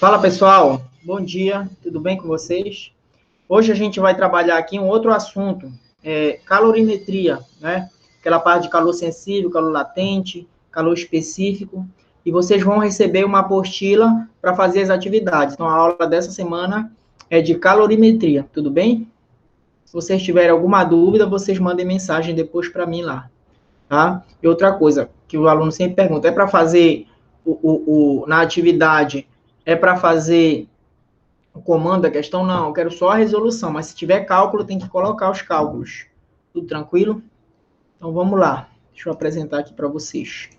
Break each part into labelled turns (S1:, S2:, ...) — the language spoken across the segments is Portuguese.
S1: Fala pessoal, bom dia, tudo bem com vocês? Hoje a gente vai trabalhar aqui um outro assunto, calorimetria, né? Aquela parte de calor sensível, calor latente, calor específico, e vocês vão receber uma apostila para fazer as atividades. Então a aula dessa semana é de calorimetria, tudo bem? Se vocês tiverem alguma dúvida, vocês mandem mensagem depois para mim lá, tá? E outra coisa que o aluno sempre pergunta, é para fazer na atividade, é para fazer o comando da questão? Não, eu quero só a resolução, mas se tiver cálculo, tem que colocar os cálculos. Tudo tranquilo? Então vamos lá. Deixa eu apresentar aqui para vocês.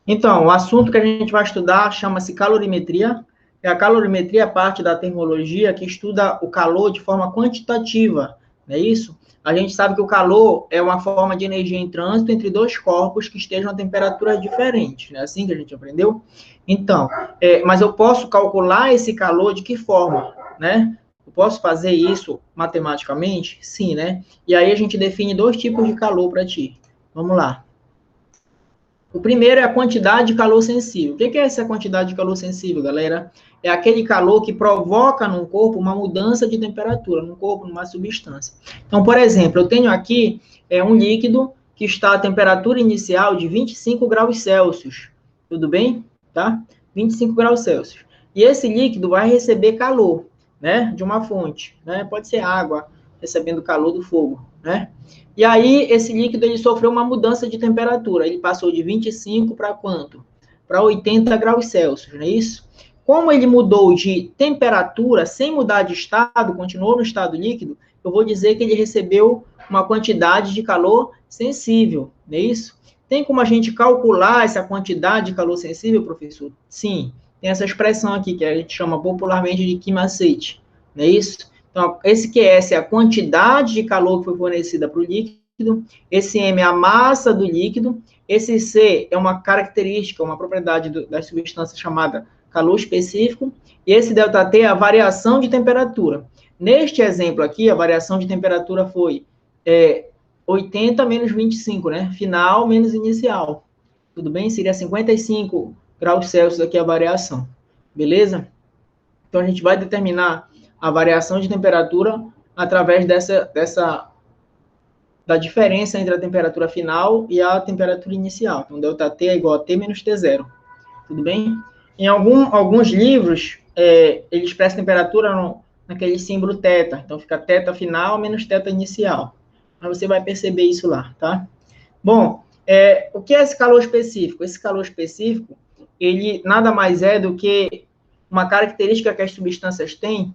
S1: Então, o assunto que a gente vai estudar chama-se calorimetria. E a calorimetria é parte da termologia que estuda o calor de forma quantitativa, não é isso? A gente sabe que o calor é uma forma de energia em trânsito entre dois corpos que estejam a temperaturas diferentes, não é assim que a gente aprendeu? Então, mas eu posso calcular esse calor de que forma, né? Eu posso fazer isso matematicamente? Sim, né? E aí a gente define dois tipos de calor para ti. Vamos lá. O primeiro é a quantidade de calor sensível. O que é essa quantidade de calor sensível, galera? É aquele calor que provoca no corpo uma mudança de temperatura, no corpo, numa substância. Então, por exemplo, eu tenho aqui um líquido que está a temperatura inicial de 25 graus Celsius. Tudo bem? Tá? 25 graus Celsius. E esse líquido vai receber calor, né? De uma fonte, né? Pode ser água, recebendo calor do fogo, né? E aí, esse líquido ele sofreu uma mudança de temperatura. Ele passou de 25 para quanto? Para 80 graus Celsius, não é isso? Como ele mudou de temperatura, sem mudar de estado, continuou no estado líquido, eu vou dizer que ele recebeu uma quantidade de calor sensível, não é isso? Tem como a gente calcular essa quantidade de calor sensível, professor? Sim, tem essa expressão aqui, que a gente chama popularmente de Q-macete, não é isso? Então, esse QS é a quantidade de calor que foi fornecida para o líquido, esse M é a massa do líquido, esse C é uma característica, uma propriedade da substância chamada calor específico, e esse ΔT é a variação de temperatura. Neste exemplo aqui, a variação de temperatura foi 80 menos 25, né? Final menos inicial. Tudo bem? Seria 55 graus Celsius aqui a variação. Beleza? Então, a gente vai determinar a variação de temperatura através da diferença entre a temperatura final e a temperatura inicial. Então, ΔT é igual a T menos T0. Tudo bem? Em alguns livros, ele expressa temperatura naquele símbolo θ. Então, fica θ final menos θ inicial. Mas você vai perceber isso lá, tá? Bom, o que é esse calor específico? Esse calor específico, ele nada mais é do que uma característica que as substâncias têm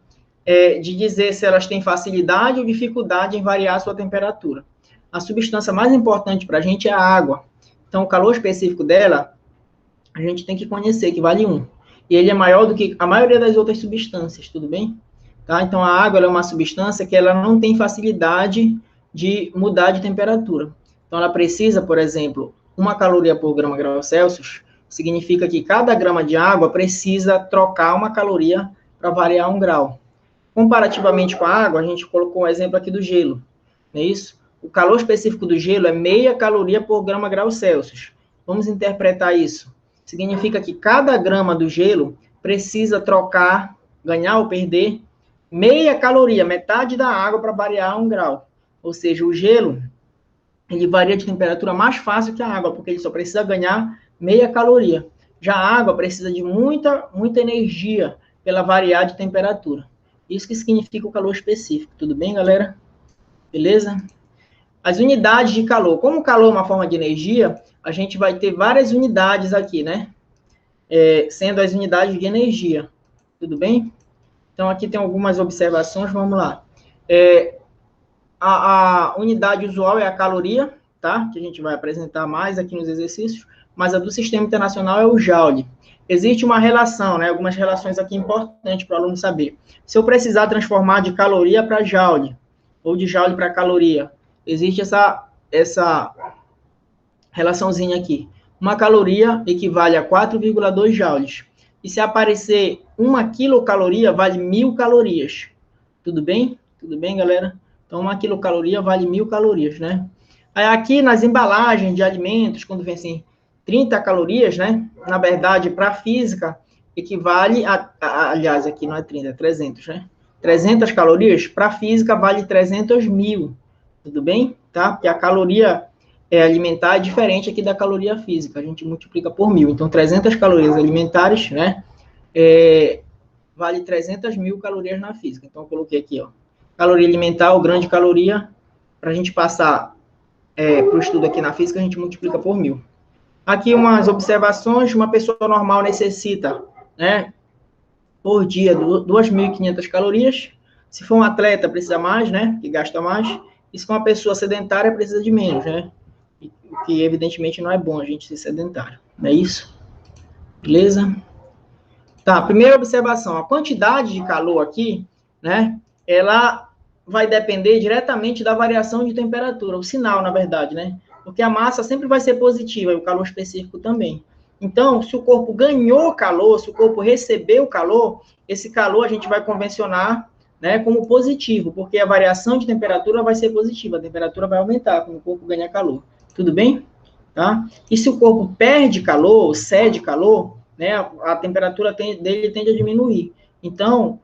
S1: de dizer se elas têm facilidade ou dificuldade em variar a sua temperatura. A substância mais importante para a gente é a água. Então, o calor específico dela, a gente tem que conhecer, que vale 1. E ele é maior do que a maioria das outras substâncias, tudo bem? Tá? Então, a água é uma substância que ela não tem facilidade de mudar de temperatura. Então, ela precisa, por exemplo, 1 caloria por grama grau Celsius, significa que cada grama de água precisa trocar 1 caloria para variar 1 grau. Comparativamente com a água, a gente colocou um exemplo aqui do gelo, não é isso? O calor específico do gelo é meia caloria por grama grau Celsius. Vamos interpretar isso. Significa que cada grama do gelo precisa trocar, ganhar ou perder, meia caloria, metade da água para variar 1 grau. Ou seja, o gelo, ele varia de temperatura mais fácil que a água, porque ele só precisa ganhar meia caloria. Já a água precisa de muita energia pela variar de temperatura. Isso que significa o calor específico. Tudo bem, galera? Beleza? As unidades de calor. Como o calor é uma forma de energia, a gente vai ter várias unidades aqui, né? Sendo as unidades de energia. Tudo bem? Então, aqui tem algumas observações, vamos lá. A unidade usual é a caloria, tá? Que a gente vai apresentar mais aqui nos exercícios, mas a do Sistema Internacional é o Joule. Existe uma relação, né? Algumas relações aqui importantes para o aluno saber. Se eu precisar transformar de caloria para Joule, ou de Joule para caloria, existe essa relaçãozinha aqui. uma caloria equivale a 4,2 joules. E se aparecer 1 quilocaloria, vale 1.000 calorias. Tudo bem? Tudo bem, galera? Então, 1 quilocaloria vale 1.000 calorias, né? Aí, aqui nas embalagens de alimentos, quando vem assim, 30 calorias, né? Na verdade, para a física, equivale aliás, aqui não é 30, é 300, né? 300 calorias, para a física, vale 300.000. Tudo bem? Tá? Porque a caloria alimentar é diferente aqui da caloria física. A gente multiplica por 1.000. Então, 300 calorias alimentares, né? Vale 300.000 calorias na física. Então, eu coloquei aqui, ó. Caloria alimentar, o grande caloria, para a gente passar para o estudo aqui na física, a gente multiplica por 1.000. Aqui umas observações. Uma pessoa normal necessita, né, por dia, 2.500 calorias. Se for um atleta, precisa mais, né, que gasta mais. E se for uma pessoa sedentária, precisa de menos, né? O que, evidentemente, não é bom a gente ser sedentário. Não é isso? Beleza? Tá, primeira observação. A quantidade de calor aqui, né, ela vai depender diretamente da variação de temperatura. O sinal, na verdade, né? Porque a massa sempre vai ser positiva, e o calor específico também. Então, se o corpo ganhou calor, se o corpo recebeu calor, esse calor a gente vai convencionar, né, como positivo, porque a variação de temperatura vai ser positiva, a temperatura vai aumentar quando o corpo ganha calor. Tudo bem? Tá? E se o corpo perde calor, cede calor, né, a temperatura dele tende a diminuir. Então,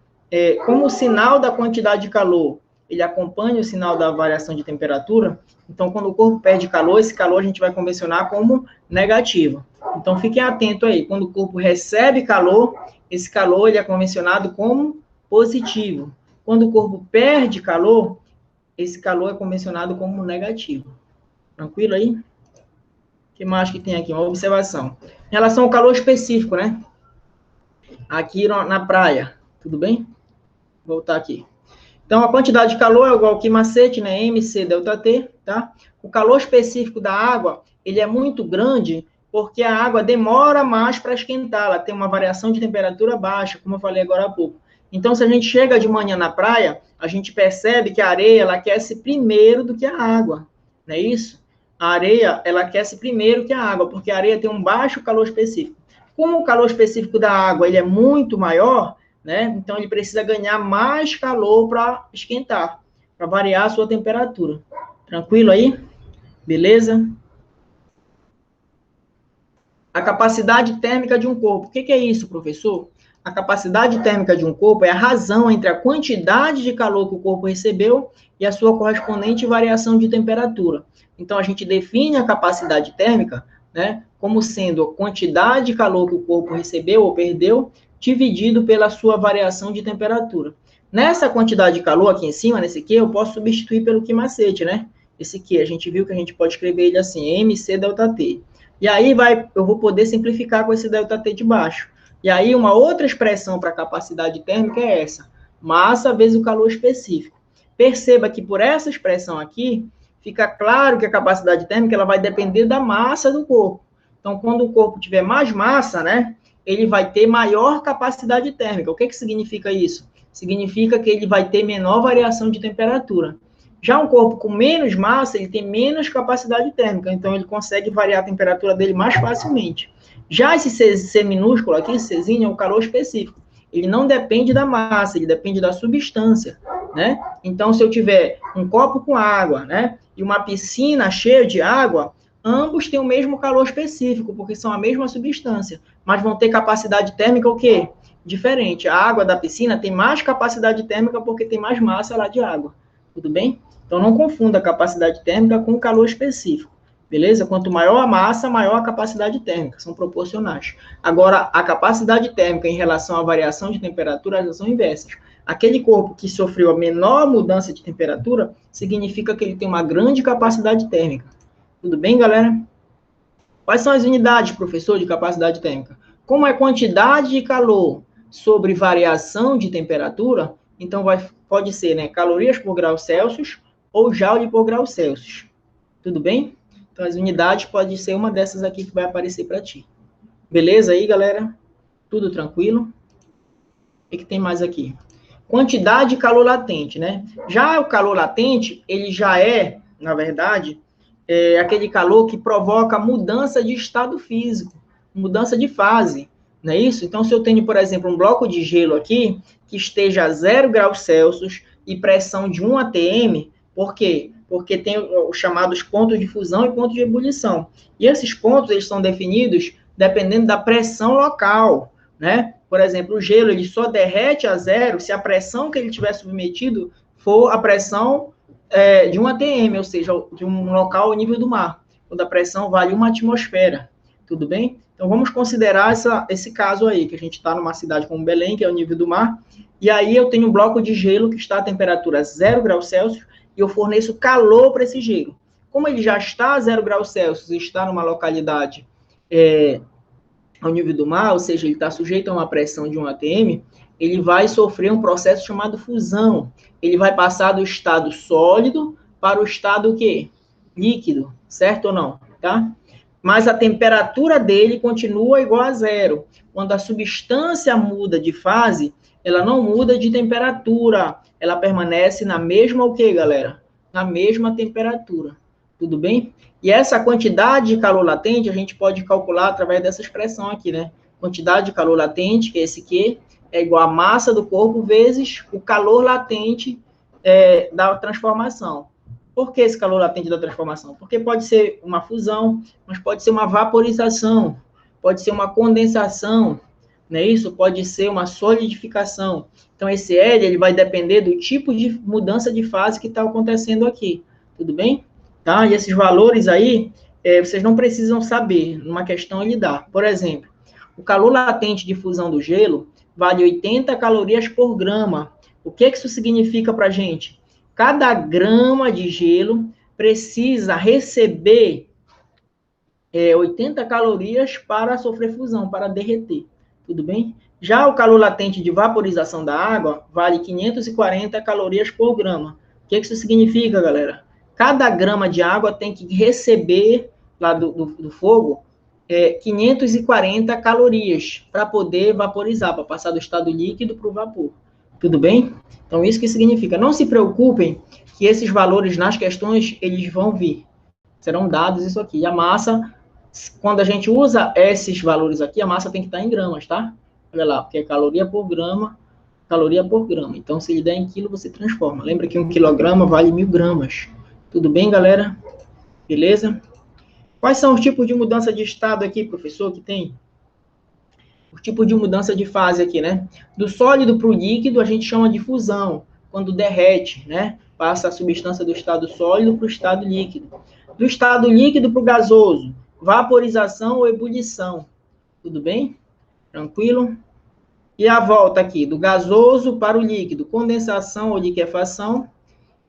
S1: como o sinal da quantidade de calor, ele acompanha o sinal da variação de temperatura, então, quando o corpo perde calor, esse calor a gente vai convencionar como negativo. Então, fiquem atentos aí. Quando o corpo recebe calor, esse calor ele é convencionado como positivo. Quando o corpo perde calor, esse calor é convencionado como negativo. Tranquilo aí? O que mais que tem aqui? Uma observação. Em relação ao calor específico, né? Aqui na praia. Tudo bem? Vou voltar aqui. Então, a quantidade de calor é igual que macete, né? MC delta T, tá? O calor específico da água, ele é muito grande porque a água demora mais para esquentar, ela tem uma variação de temperatura baixa, como eu falei agora há pouco. Então, se a gente chega de manhã na praia, a gente percebe que a areia, ela aquece primeiro do que a água, não é isso? A areia, ela aquece primeiro que a água, porque a areia tem um baixo calor específico. Como o calor específico da água, ele é muito maior, né? Então, ele precisa ganhar mais calor para esquentar, para variar a sua temperatura. Tranquilo aí? Beleza? A capacidade térmica de um corpo. O que é isso, professor? A capacidade térmica de um corpo é a razão entre a quantidade de calor que o corpo recebeu e a sua correspondente variação de temperatura. Então, a gente define a capacidade térmica, né, como sendo a quantidade de calor que o corpo recebeu ou perdeu, dividido pela sua variação de temperatura. Nessa quantidade de calor aqui em cima, nesse Q, eu posso substituir pelo Q macete, né? Esse Q, a gente viu que a gente pode escrever ele assim, MC delta T. E aí eu vou poder simplificar com esse delta T de baixo. E aí uma outra expressão para a capacidade térmica é essa, massa vezes o calor específico. Perceba que por essa expressão aqui, fica claro que a capacidade térmica ela vai depender da massa do corpo. Então, quando o corpo tiver mais massa, né, ele vai ter maior capacidade térmica. O que significa isso? Significa que ele vai ter menor variação de temperatura. Já um corpo com menos massa, ele tem menos capacidade térmica, então ele consegue variar a temperatura dele mais facilmente. Já esse C minúsculo aqui, esse Czinho, é um calor específico. Ele não depende da massa, ele depende da substância, né? Então, se eu tiver um copo com água, né, e uma piscina cheia de água, ambos têm o mesmo calor específico, porque são a mesma substância, mas vão ter capacidade térmica o quê? Diferente. A água da piscina tem mais capacidade térmica porque tem mais massa lá de água. Tudo bem? Então, não confunda a capacidade térmica com o calor específico. Beleza? Quanto maior a massa, maior a capacidade térmica. São proporcionais. Agora, a capacidade térmica em relação à variação de temperatura, elas são inversas. Aquele corpo que sofreu a menor mudança de temperatura, significa que ele tem uma grande capacidade térmica. Tudo bem, galera? Quais são as unidades, professor, de capacidade térmica? Como é quantidade de calor sobre variação de temperatura, então pode ser, né, calorias por grau Celsius ou joule por grau Celsius. Tudo bem? Então, as unidades pode ser uma dessas aqui que vai aparecer para ti. Beleza aí, galera? Tudo tranquilo? O que tem mais aqui? Quantidade de calor latente, né? Já o calor latente, ele já é, na verdade, aquele calor que provoca mudança de estado físico, mudança de fase, não é isso? Então, se eu tenho, por exemplo, um bloco de gelo aqui, que esteja a 0 graus Celsius e pressão de 1 atm, por quê? Porque tem os chamados pontos de fusão e pontos de ebulição. E esses pontos, eles são definidos dependendo da pressão local, né? Por exemplo, o gelo, ele só derrete a 0 se a pressão que ele tiver submetido for a pressão de 1 atm, ou seja, de um local ao nível do mar, quando a pressão vale 1 atmosfera, tudo bem? Então, vamos considerar esse caso aí, que a gente está numa cidade como Belém, que é o nível do mar, e aí eu tenho um bloco de gelo que está a temperatura 0 graus Celsius, e eu forneço calor para esse gelo. Como ele já está a 0 graus Celsius e está numa localidade ao nível do mar, ou seja, ele está sujeito a uma pressão de 1 atm, ele vai sofrer um processo chamado fusão. Ele vai passar do estado sólido para o estado o quê? Líquido, certo ou não? Tá? Mas a temperatura dele continua igual a 0. Quando a substância muda de fase, ela não muda de temperatura. Ela permanece na mesma o quê, galera? Na mesma temperatura. Tudo bem? E essa quantidade de calor latente, a gente pode calcular através dessa expressão aqui, né? Quantidade de calor latente, que é esse Q, é igual a massa do corpo vezes o calor latente da transformação. Por que esse calor latente da transformação? Porque pode ser uma fusão, mas pode ser uma vaporização, pode ser uma condensação, não é isso? Pode ser uma solidificação. Então, esse L, ele vai depender do tipo de mudança de fase que está acontecendo aqui, tudo bem? Tá? E esses valores aí, vocês não precisam saber, numa questão ele dá. Por exemplo, o calor latente de fusão do gelo vale 80 calorias por grama. O que isso significa para a gente? Cada grama de gelo precisa receber 80 calorias para sofrer fusão, para derreter. Tudo bem? Já o calor latente de vaporização da água vale 540 calorias por grama. O que isso significa, galera? Cada grama de água tem que receber, lá do fogo, 540 calorias para poder vaporizar, para passar do estado líquido para o vapor. Tudo bem? Então, isso que significa. Não se preocupem que esses valores nas questões, eles vão vir. Serão dados isso aqui. E a massa, quando a gente usa esses valores aqui, a massa tem que estar em gramas, tá? Olha lá, porque é caloria por grama. Então, se ele der em quilo, você transforma. Lembra que 1 quilograma vale 1000 gramas. Tudo bem, galera? Beleza? Quais são os tipos de mudança de estado aqui, professor, que tem? O tipo de mudança de fase aqui, né? Do sólido para o líquido, a gente chama de fusão, quando derrete, né? Passa a substância do estado sólido para o estado líquido. Do estado líquido para o gasoso, vaporização ou ebulição. Tudo bem? Tranquilo? E a volta aqui, do gasoso para o líquido, condensação ou liquefação,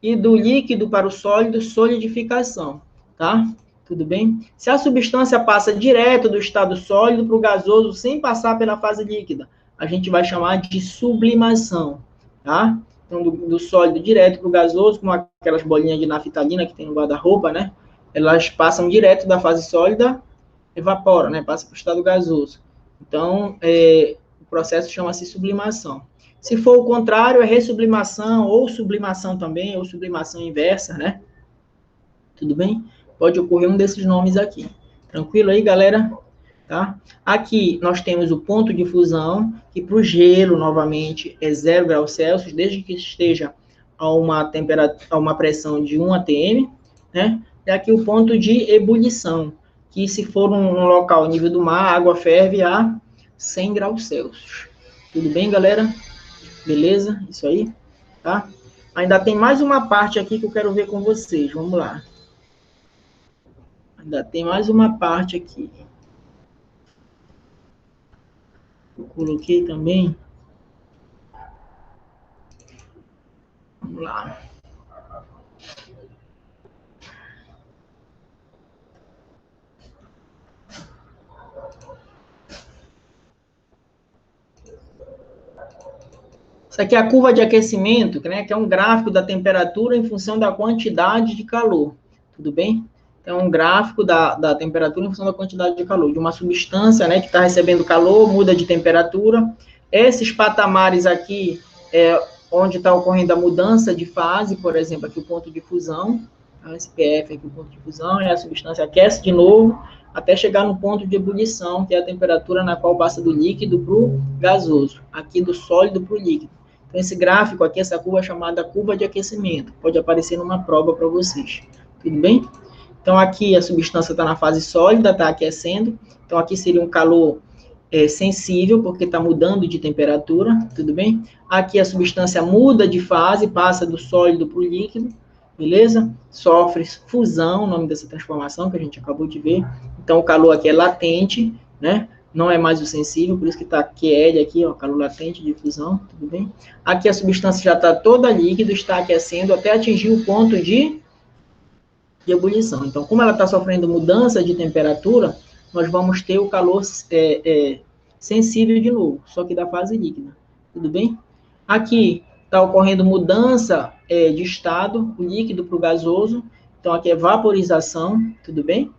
S1: e do líquido para o sólido, solidificação, tá? Tudo bem? Se a substância passa direto do estado sólido para o gasoso, sem passar pela fase líquida, a gente vai chamar de sublimação, tá? Então, do sólido direto para o gasoso, como aquelas bolinhas de naftalina que tem no guarda-roupa, né? Elas passam direto da fase sólida, evapora, né? Passa para o estado gasoso. Então, o processo chama-se sublimação. Se for o contrário, é ressublimação, ou sublimação também, ou sublimação inversa, né? Tudo bem? Pode ocorrer um desses nomes aqui. Tranquilo aí, galera? Tá? Aqui nós temos o ponto de fusão, que para o gelo, novamente, é 0 graus Celsius, desde que esteja a uma pressão de 1 atm, né? E aqui o ponto de ebulição, que se for um local ao nível do mar, a água ferve a 100 graus Celsius. Tudo bem, galera? Beleza? Isso aí, tá? Ainda tem mais uma parte aqui que eu quero ver com vocês. Vamos lá. Ainda tem mais uma parte aqui. Eu coloquei também. Vamos lá. Isso aqui é a curva de aquecimento, né, que é um gráfico da temperatura em função da quantidade de calor. Tudo bem? Então, um gráfico da temperatura em função da quantidade de calor. De uma substância, né, que está recebendo calor, muda de temperatura. Esses patamares aqui, onde está ocorrendo a mudança de fase, por exemplo, aqui o ponto de fusão, A SPF aqui, o ponto de fusão, e a substância aquece de novo, até chegar no ponto de ebulição, que é a temperatura na qual passa do líquido para o gasoso, aqui do sólido para o líquido. Então, esse gráfico aqui, essa curva é chamada curva de aquecimento, pode aparecer numa prova para vocês, tudo bem? Então, aqui a substância está na fase sólida, está aquecendo, então aqui seria um calor sensível, porque está mudando de temperatura, tudo bem? Aqui a substância muda de fase, passa do sólido para o líquido, beleza? Sofre fusão, o nome dessa transformação que a gente acabou de ver. Então, o calor aqui é latente, né? Não é mais o sensível, por isso que está QL aqui, ó, calor latente de fusão, tudo bem? Aqui a substância já está toda líquida, está aquecendo até atingir o ponto de ebulição. Então, como ela está sofrendo mudança de temperatura, nós vamos ter o calor sensível de novo, só que da fase líquida, tudo bem? Aqui está ocorrendo mudança de estado, o líquido para o gasoso, então aqui é vaporização, tudo bem?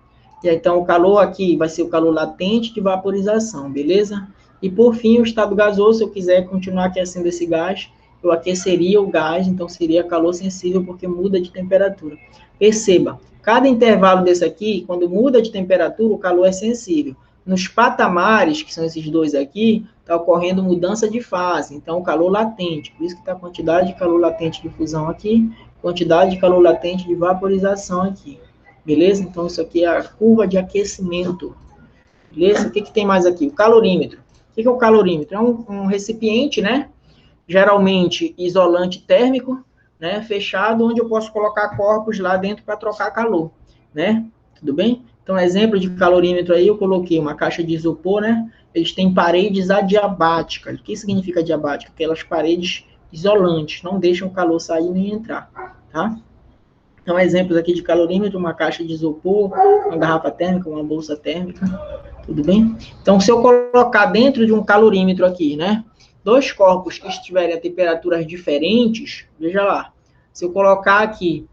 S1: E aí, então o calor aqui vai ser o calor latente de vaporização, beleza? E por fim, o estado gasoso, se eu quiser continuar aquecendo esse gás, eu aqueceria o gás, então seria calor sensível, porque muda de temperatura. Perceba, cada intervalo desse aqui, quando muda de temperatura, o calor é sensível. Nos patamares, que são esses dois aqui, está ocorrendo mudança de fase, então o calor latente, por isso que está a quantidade de calor latente de fusão aqui, quantidade de calor latente de vaporização aqui, beleza? Então isso aqui é a curva de aquecimento, beleza? O que tem mais aqui? O calorímetro. O que é o calorímetro? É um recipiente, né? Geralmente isolante térmico, né? Fechado, onde eu posso colocar corpos lá dentro para trocar calor, né? Tudo bem? Então, exemplo de calorímetro aí, eu coloquei uma caixa de isopor, né? Eles têm paredes adiabáticas. O que significa adiabática? Aquelas paredes isolantes, não deixam o calor sair nem entrar, tá? Então, exemplos aqui de calorímetro, uma caixa de isopor, uma garrafa térmica, uma bolsa térmica, tudo bem? Então, se eu colocar dentro de um calorímetro aqui, né? Dois corpos que estiverem a temperaturas diferentes, veja lá, se eu colocar aqui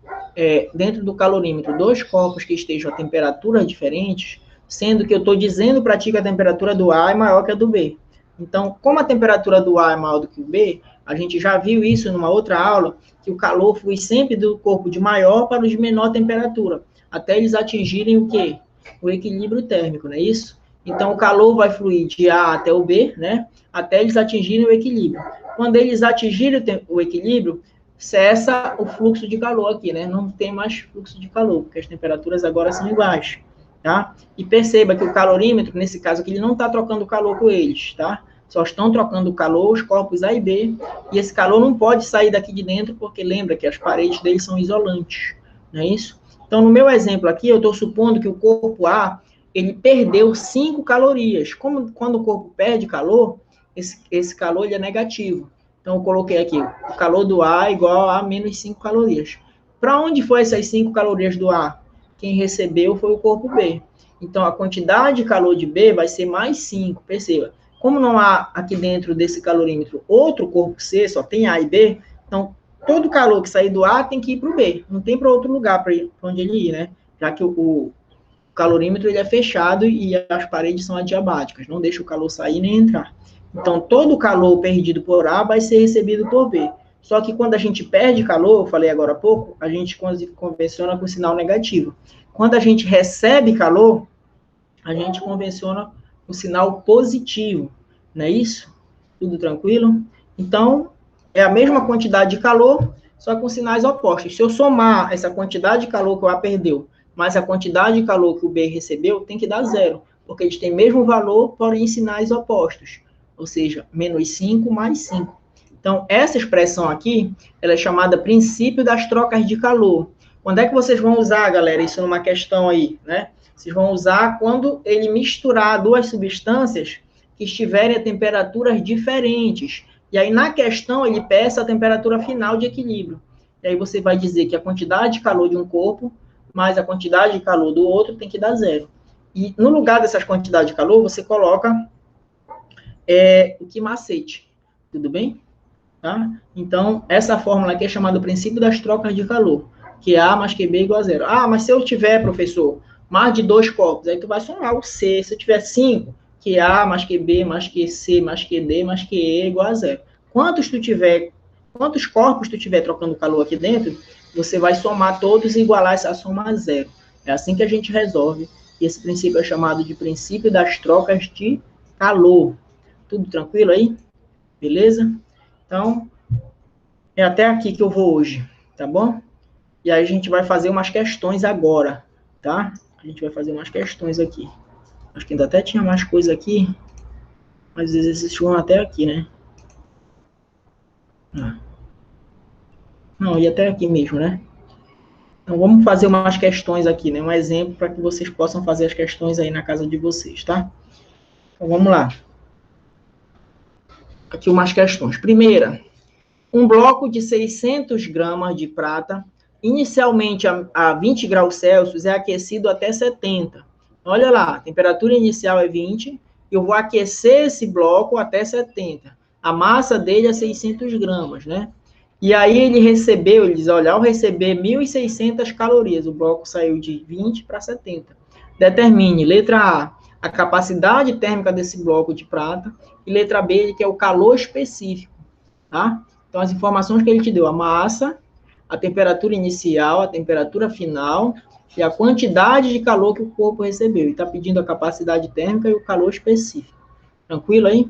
S1: dentro do calorímetro dois corpos que estejam a temperaturas diferentes, sendo que eu estou dizendo para ti que a temperatura do A é maior que a do B. Então, como a temperatura do A é maior do que o B, a gente já viu isso numa outra aula, que o calor flui sempre do corpo de maior para o de menor temperatura, até eles atingirem o quê? O equilíbrio térmico, não é isso? Então, o calor vai fluir de A até o B, né? Até eles atingirem o equilíbrio. Quando eles atingirem o equilíbrio, cessa o fluxo de calor aqui, né? Não tem mais fluxo de calor, porque as temperaturas agora são iguais, tá? E perceba que o calorímetro, nesse caso aqui, ele não está trocando calor com eles, tá? Só estão trocando calor os corpos A e B, e esse calor não pode sair daqui de dentro, porque lembra que as paredes deles são isolantes, não é isso? Então, no meu exemplo aqui, eu estou supondo que o corpo A, ele perdeu 5 calorias. Como quando o corpo perde calor, esse calor ele é negativo. Então, eu coloquei aqui, o calor do A é igual a menos 5 calorias. Para onde foi essas 5 calorias do A? Quem recebeu foi o corpo B. Então, a quantidade de calor de B vai ser mais 5, perceba. Como não há aqui dentro desse calorímetro outro corpo C, só tem A e B, então, todo calor que sair do A tem que ir para o B. Não tem para outro lugar para onde ele ir, né? Já que o calorímetro ele é fechado e as paredes são adiabáticas, não deixa o calor sair nem entrar. Então, todo o calor perdido por A vai ser recebido por B. Só que quando a gente perde calor, eu falei agora há pouco, a gente convenciona com sinal negativo. Quando a gente recebe calor, a gente convenciona com sinal positivo. Não é isso? Tudo tranquilo? Então, é a mesma quantidade de calor, só com sinais opostos. Se eu somar essa quantidade de calor que o A perdeu, mais a quantidade de calor que o B recebeu, tem que dar zero, porque eles têm o mesmo valor, porém em sinais opostos. Ou seja, menos 5 mais 5. Então, essa expressão aqui, ela é chamada princípio das trocas de calor. Quando é que vocês vão usar, galera, isso numa questão aí, né? Vocês vão usar quando ele misturar duas substâncias que estiverem a temperaturas diferentes. E aí, na questão, ele peça a temperatura final de equilíbrio. E aí você vai dizer que a quantidade de calor de um corpo mais a quantidade de calor do outro tem que dar zero. E no lugar dessas quantidades de calor, você coloca o que macete. Tudo bem? Tá? Então, essa fórmula aqui é chamada do princípio das trocas de calor, que é A mais QB igual a zero. Ah, mas se eu tiver, professor, mais de 2 corpos, aí tu vai somar o C. Se eu tiver 5, que é A mais QB mais QC mais QD mais QE igual a zero. Quantos corpos tu tiver trocando calor aqui dentro, você vai somar todos e igualar essa soma a zero. É assim que a gente resolve. E esse princípio é chamado de princípio das trocas de calor. Tudo tranquilo aí? Beleza? Então, é até aqui que eu vou hoje, tá bom? E aí a gente vai fazer umas questões agora, tá? A gente vai fazer umas questões aqui. Acho que ainda até tinha mais coisa aqui, mas os exercícios vão até aqui, né? Não, e até aqui mesmo, né? Então, vamos fazer umas questões aqui, né? Um exemplo para que vocês possam fazer as questões aí na casa de vocês, tá? Então, vamos lá. Aqui umas questões. Primeira, um bloco de 600 gramas de prata, inicialmente a 20 graus Celsius, é aquecido até 70. Olha lá, a temperatura inicial é 20, eu vou aquecer esse bloco até 70. A massa dele é 600 gramas, né? E aí ele recebeu, ele diz, olha, ao receber 1.600 calorias, o bloco saiu de 20 para 70. Determine, letra A capacidade térmica desse bloco de prata, e letra B, que é o calor específico, tá? Então, as informações que ele te deu, a massa, a temperatura inicial, a temperatura final e a quantidade de calor que o corpo recebeu. E está pedindo a capacidade térmica e o calor específico. Tranquilo aí?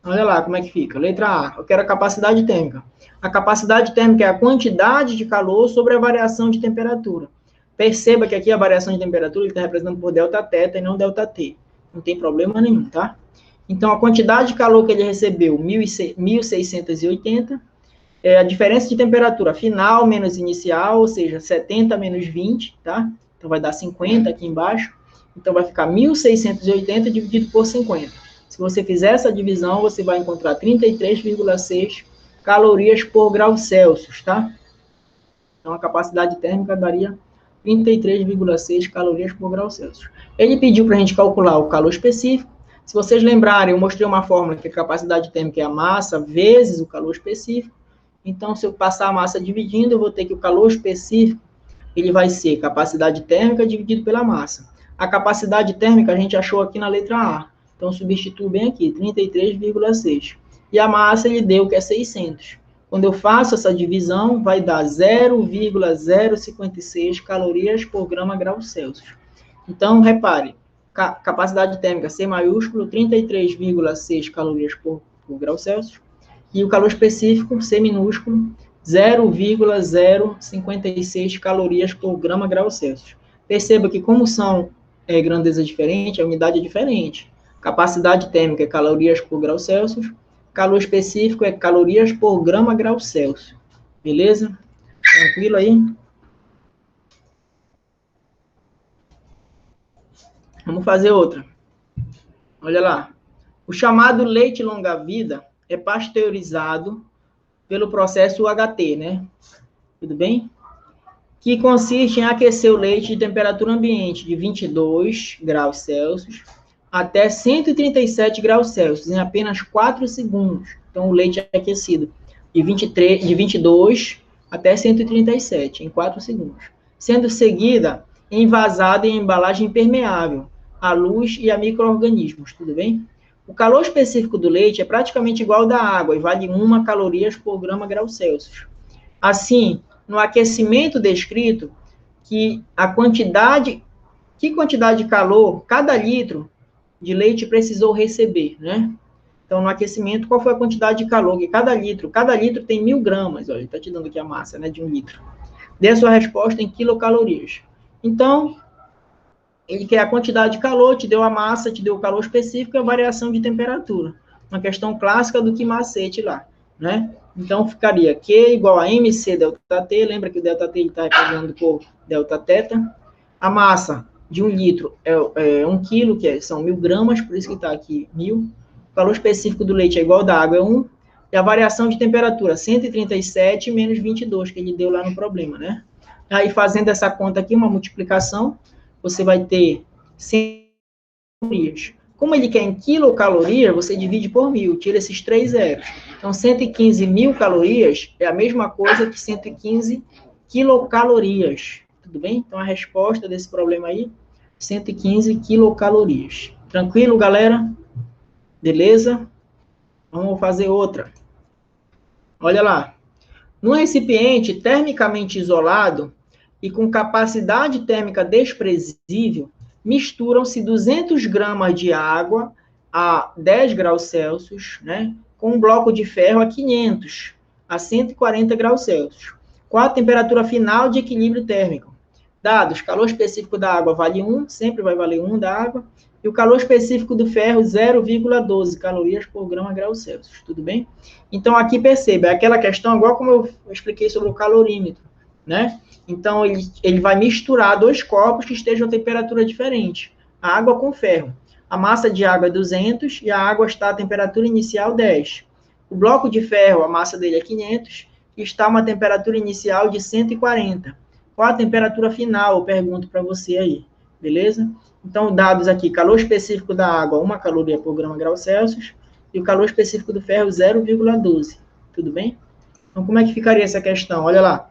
S1: Olha lá como é que fica. Letra A, eu quero a capacidade térmica. A capacidade térmica é a quantidade de calor sobre a variação de temperatura. Perceba que aqui a variação de temperatura está representando por ΔT e não ΔT. Não tem problema nenhum, tá? Então, a quantidade de calor que ele recebeu, 1.680, é a diferença de temperatura final menos inicial, ou seja, 70 menos 20, tá? Então, vai dar 50 aqui embaixo. Então, vai ficar 1.680 dividido por 50. Se você fizer essa divisão, você vai encontrar 33,6 calorias por grau Celsius, tá? Então, a capacidade térmica daria 33,6 calorias por grau Celsius. Ele pediu para a gente calcular o calor específico. Se vocês lembrarem, eu mostrei uma fórmula que a capacidade térmica é a massa vezes o calor específico. Então, se eu passar a massa dividindo, eu vou ter que o calor específico, ele vai ser capacidade térmica dividido pela massa. A capacidade térmica a gente achou aqui na letra A. Então, substituo bem aqui, 33,6. E a massa ele deu que é 600. Quando eu faço essa divisão, vai dar 0,056 calorias por grama grau Celsius. Então, repare, capacidade térmica C maiúsculo, 33,6 calorias por grau Celsius. E o calor específico, C minúsculo, 0,056 calorias por grama grau Celsius. Perceba que como são grandezas diferentes, a unidade é diferente. Capacidade térmica é calorias por grau Celsius, calor específico é calorias por grama grau Celsius. Beleza? Tranquilo aí? Vamos fazer outra. Olha lá. O chamado leite longa-vida é pasteurizado pelo processo UHT, né? Tudo bem? Que consiste em aquecer o leite de temperatura ambiente de 22 graus Celsius até 137 graus Celsius em apenas 4 segundos. Então, o leite é aquecido de 22 até 137 em 4 segundos, sendo seguida envasada em embalagem impermeável à luz e a micro-organismos, tudo bem? O calor específico do leite é praticamente igual ao da água e vale 1 calorias por grama grau Celsius. Assim, no aquecimento descrito, que quantidade de calor cada litro de leite precisou receber, né? Então, no aquecimento, qual foi a quantidade de calor que cada litro tem 1.000 gramas, olha, ele está te dando aqui a massa, né, de 1 litro. Dê a sua resposta em quilocalorias. Então, ele quer a quantidade de calor, te deu a massa, te deu o calor específico e a variação de temperatura. Uma questão clássica do que macete lá, né? Então, ficaria Q igual a MC ΔT, lembra que o ΔT está representando por Δθ. A massa de 1 litro é 1 quilo, são 1.000 gramas, por isso que está aqui 1.000. O calor específico do leite é igual ao da água, é 1. E a variação de temperatura, 137 menos 22, que ele deu lá no problema, né? Aí, fazendo essa conta aqui, uma multiplicação, você vai ter 100 calorias. Como ele quer em quilocaloria, você divide por 1.000, tira esses 3 zeros. Então, 115.000 calorias é a mesma coisa que 115 quilocalorias. Tudo bem? Então, a resposta desse problema aí, 115 quilocalorias. Tranquilo, galera? Beleza? Vamos fazer outra. Olha lá. Num recipiente termicamente isolado e com capacidade térmica desprezível, misturam-se 200 gramas de água a 10 graus Celsius, né, com um bloco de ferro a 500, a 140 graus Celsius. Qual a temperatura final de equilíbrio térmico? Dados, calor específico da água vale 1, sempre vai valer 1 da água, e o calor específico do ferro, 0,12 calorias por grama grau Celsius, tudo bem? Então, aqui perceba, é aquela questão, igual como eu expliquei sobre o calorímetro, né? Então, ele vai misturar dois corpos que estejam a temperatura diferente, a água com ferro. A massa de água é 200 e a água está a temperatura inicial 10. O bloco de ferro, a massa dele é 500, e está a uma temperatura inicial de 140. Qual a temperatura final? Eu pergunto para você aí, beleza? Então, dados aqui, calor específico da água, 1 caloria por grama grau Celsius, e o calor específico do ferro, 0,12. Tudo bem? Então, como é que ficaria essa questão? Olha lá.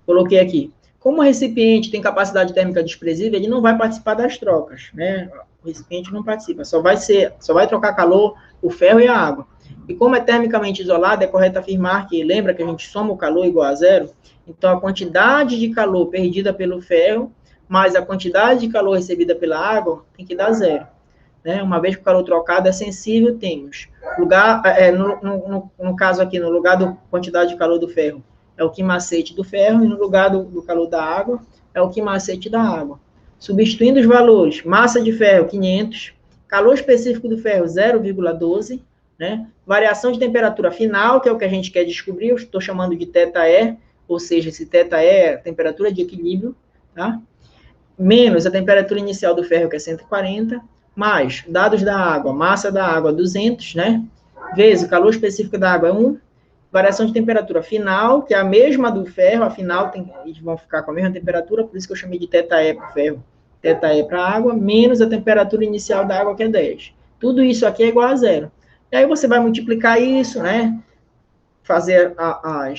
S1: Coloquei aqui. Como o recipiente tem capacidade térmica desprezível, ele não vai participar das trocas, né? O recipiente não participa, só vai trocar calor o ferro e a água. E como é termicamente isolado, é correto afirmar que, lembra que a gente soma o calor igual a zero? Então, a quantidade de calor perdida pelo ferro, mais a quantidade de calor recebida pela água, tem que dar zero. Né? Uma vez que o calor trocado é sensível, temos lugar, no caso aqui, no lugar da quantidade de calor do ferro, é o quimacete do ferro, e no lugar do calor da água, é o quimacete da água. Substituindo os valores, massa de ferro, 500, calor específico do ferro, 0,12, né? Variação de temperatura final, que é o que a gente quer descobrir, eu estou chamando de θE, ou seja, esse θE é a temperatura de equilíbrio, tá? Menos a temperatura inicial do ferro, que é 140, mais dados da água, massa da água, 200, né? Vezes o calor específico da água é 1, variação de temperatura final, que é a mesma do ferro, afinal, eles vão ficar com a mesma temperatura, por isso que eu chamei de θE para o ferro, θE para a água, menos a temperatura inicial da água, que é 10. Tudo isso aqui é igual a zero. E aí você vai multiplicar isso, né? Fazer a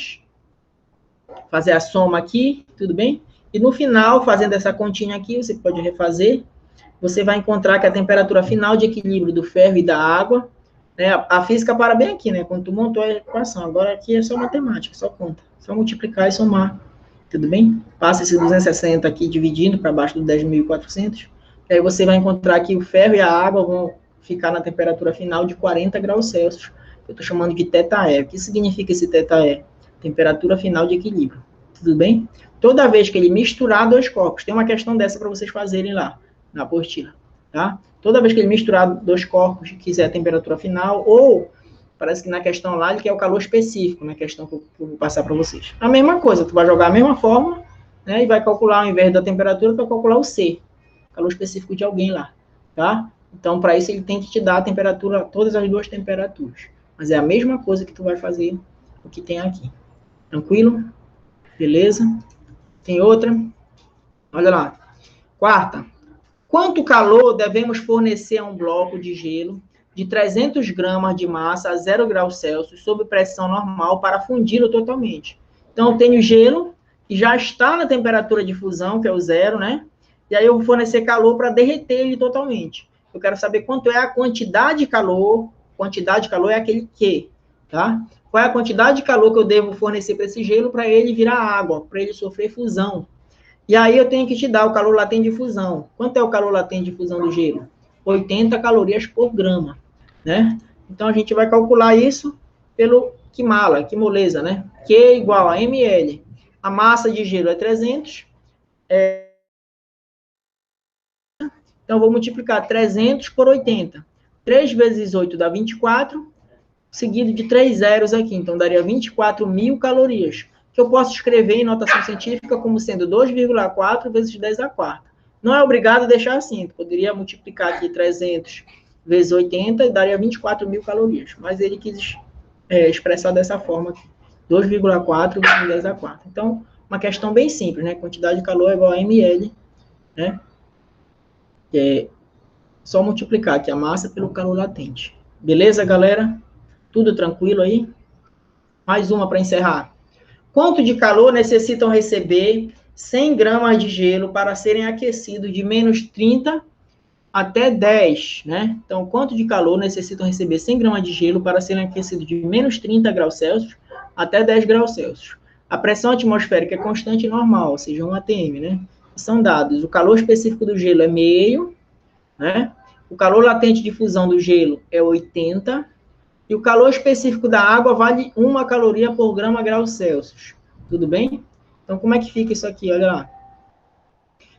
S1: soma aqui, tudo bem? E no final, fazendo essa continha aqui, você pode refazer, você vai encontrar que a temperatura final de equilíbrio do ferro e da água, né, a física para bem aqui, né, quando tu montou a equação, agora aqui é só matemática, só conta, só multiplicar e somar, tudo bem? Passa esse 260 aqui dividindo para baixo do 10.400, e aí você vai encontrar que o ferro e a água vão ficar na temperatura final de 40 graus Celsius, eu estou chamando de θE. O que significa esse θE? Temperatura final de equilíbrio, tudo bem? Toda vez que ele misturar dois corpos, tem uma questão dessa para vocês fazerem lá, na apostila, tá? Toda vez que ele misturar dois corpos, quiser a temperatura final, ou, parece que na questão lá, ele quer o calor específico, na questão que eu vou passar para vocês. A mesma coisa, tu vai jogar a mesma fórmula, né, e vai calcular, ao invés da temperatura, tu vai calcular o C, calor específico de alguém lá, tá? Então, para isso, ele tem que te dar a temperatura, todas as duas temperaturas. Mas é a mesma coisa que tu vai fazer o que tem aqui. Tranquilo? Beleza? Tem outra? Olha lá. Quarta. Quanto calor devemos fornecer a um bloco de gelo de 300 gramas de massa a 0 graus Celsius sob pressão normal para fundi-lo totalmente? Então, eu tenho gelo, que já está na temperatura de fusão, que é o zero, né? E aí eu vou fornecer calor para derreter ele totalmente. Eu quero saber quanto é a quantidade de calor. Quantidade de calor é aquele Q, tá? Qual é a quantidade de calor que eu devo fornecer para esse gelo para ele virar água, para ele sofrer fusão. E aí eu tenho que te dar o calor latente de fusão. Quanto é o calor latente de fusão do gelo? 80 calorias por grama, né? Então a gente vai calcular isso pelo quimala, quimolesa, né? Q igual a ml. A massa de gelo é 300. Então eu vou multiplicar 300 por 80. 3 vezes 8 dá 24, seguido de 3 zeros aqui. Então daria 24.000 calorias. Que eu posso escrever em notação científica como sendo 2,4 vezes 10 a quarta. Não é obrigado a deixar assim, tu poderia multiplicar aqui 300 vezes 80 e daria 24.000 calorias, mas ele quis expressar dessa forma aqui, 2,4 vezes 10 a quarta. Então, uma questão bem simples, né? Quantidade de calor é igual a ml, né? É só multiplicar aqui a massa pelo calor latente. Beleza, galera? Tudo tranquilo aí? Mais uma para encerrar. Quanto de calor necessitam receber 100 gramas de gelo para serem aquecidos de menos 30 até 10, né? Então, quanto de calor necessitam receber 100 gramas de gelo para serem aquecidos de menos 30 graus Celsius até 10 graus Celsius. A pressão atmosférica é constante e normal, ou seja, 1 atm, né? São dados. O calor específico do gelo é meio, né? O calor latente de fusão do gelo é 80, e o calor específico da água vale 1 caloria por grama grau Celsius. Tudo bem? Então, como é que fica isso aqui? Olha lá.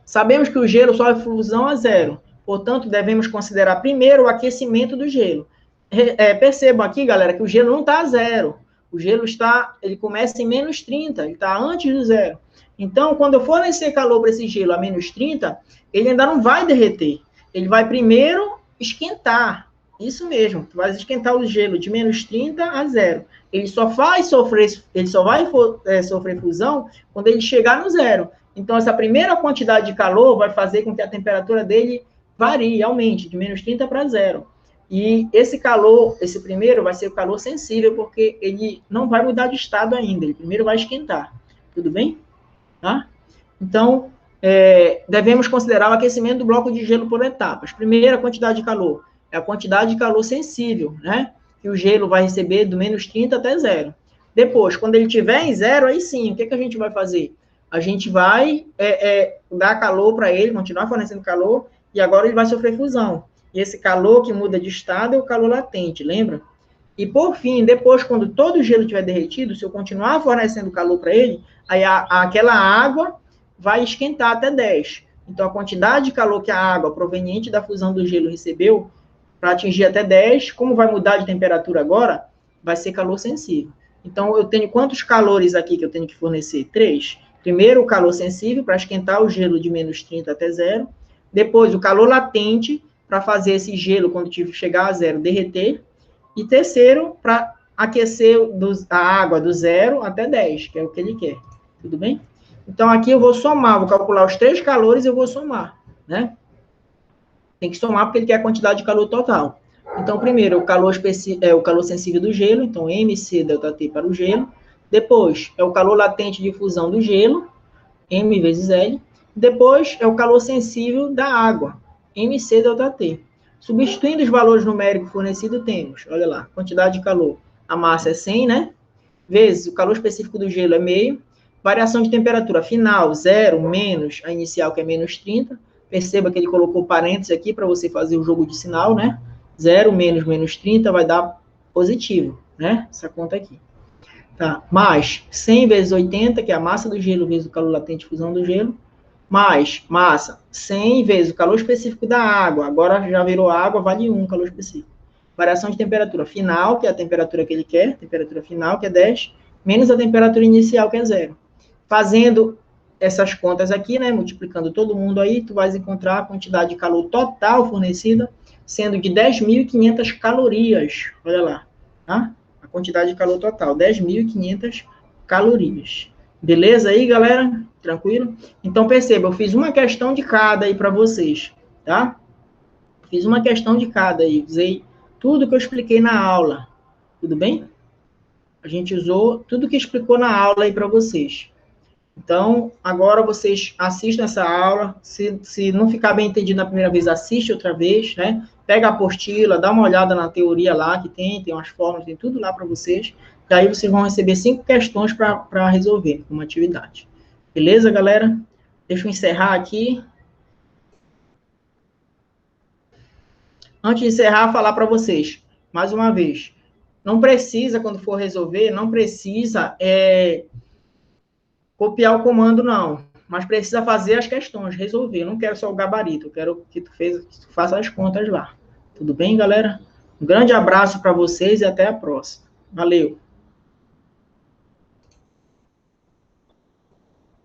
S1: Sabemos que o gelo sofre fusão a zero, portanto, devemos considerar primeiro o aquecimento do gelo. Percebam aqui, galera, que o gelo não está a zero. O gelo ele começa em menos 30, ele está antes do zero. Então, quando eu fornecer calor para esse gelo a menos 30, ele ainda não vai derreter. Ele vai primeiro esquentar. Isso mesmo, tu vai esquentar o gelo de menos 30 a zero. Ele só vai sofrer fusão quando ele chegar no zero. Então, essa primeira quantidade de calor vai fazer com que a temperatura dele varie, aumente, de menos 30 para zero. E esse calor, esse primeiro, vai ser o calor sensível, porque ele não vai mudar de estado ainda. Ele primeiro vai esquentar. Tudo bem? Tá? Então, devemos considerar o aquecimento do bloco de gelo por etapas. Primeira quantidade de calor é a quantidade de calor sensível, né? Que o gelo vai receber do menos 30 até zero. Depois, quando ele estiver em zero, aí sim, o que a gente vai fazer? A gente vai dar calor para ele, continuar fornecendo calor, e agora ele vai sofrer fusão. E esse calor que muda de estado é o calor latente, lembra? E por fim, depois, quando todo o gelo estiver derretido, se eu continuar fornecendo calor para ele, aí aquela água vai esquentar até 10. Então, a quantidade de calor que a água proveniente da fusão do gelo recebeu, para atingir até 10, como vai mudar de temperatura agora, vai ser calor sensível. Então, eu tenho quantos calores aqui que eu tenho que fornecer? 3. Primeiro, o calor sensível, para esquentar o gelo de menos 30 até zero. Depois, o calor latente, para fazer esse gelo, quando chegar a zero, derreter. E terceiro, para aquecer a água do 0 até 10, que é o que ele quer. Tudo bem? Então, aqui eu vou somar, vou calcular os 3 calores e eu vou somar, né? Tem que somar porque ele quer a quantidade de calor total. Então, primeiro, o calor sensível do gelo, então MC ΔT para o gelo. Depois, é o calor latente de fusão do gelo, M vezes L. Depois, é o calor sensível da água, MC ΔT. Substituindo os valores numéricos fornecidos, temos, olha lá, quantidade de calor. A massa é 100, né? Vezes o calor específico do gelo é meio. Variação de temperatura final, 0, menos a inicial, que é menos 30. Perceba que ele colocou parênteses aqui para você fazer o jogo de sinal, né? 0 menos menos 30 vai dar positivo, né? Essa conta aqui. Tá? Mais 100 vezes 80, que é a massa do gelo vezes o calor latente de fusão do gelo. Mais massa, 100 vezes o calor específico da água. Agora já virou água, vale 1 calor específico. Variação de temperatura final, que é a temperatura que ele quer, temperatura final, que é 10, menos a temperatura inicial, que é 0. Fazendo essas contas aqui, né, multiplicando todo mundo aí, tu vais encontrar a quantidade de calor total fornecida, sendo de 10.500 calorias. Olha lá, tá? A quantidade de calor total, 10.500 calorias. Beleza aí, galera? Tranquilo? Então, perceba, eu fiz uma questão de cada aí para vocês, tá? Fiz uma questão de cada aí, usei tudo que eu expliquei na aula, tudo bem? A gente usou tudo que explicou na aula aí para vocês. Então, agora vocês assistam essa aula, se não ficar bem entendido na primeira vez, assiste outra vez, né? Pega a apostila, dá uma olhada na teoria lá, que tem umas fórmulas, tem tudo lá para vocês, e aí vocês vão receber 5 questões para resolver como atividade. Beleza, galera? Deixa eu encerrar aqui. Antes de encerrar, falar para vocês, mais uma vez, não precisa, quando for resolver, não precisa copiar o comando, não. Mas precisa fazer as questões, resolver. Eu não quero só o gabarito, eu quero que tu faça as contas lá. Tudo bem, galera? Um grande abraço para vocês e até a próxima. Valeu!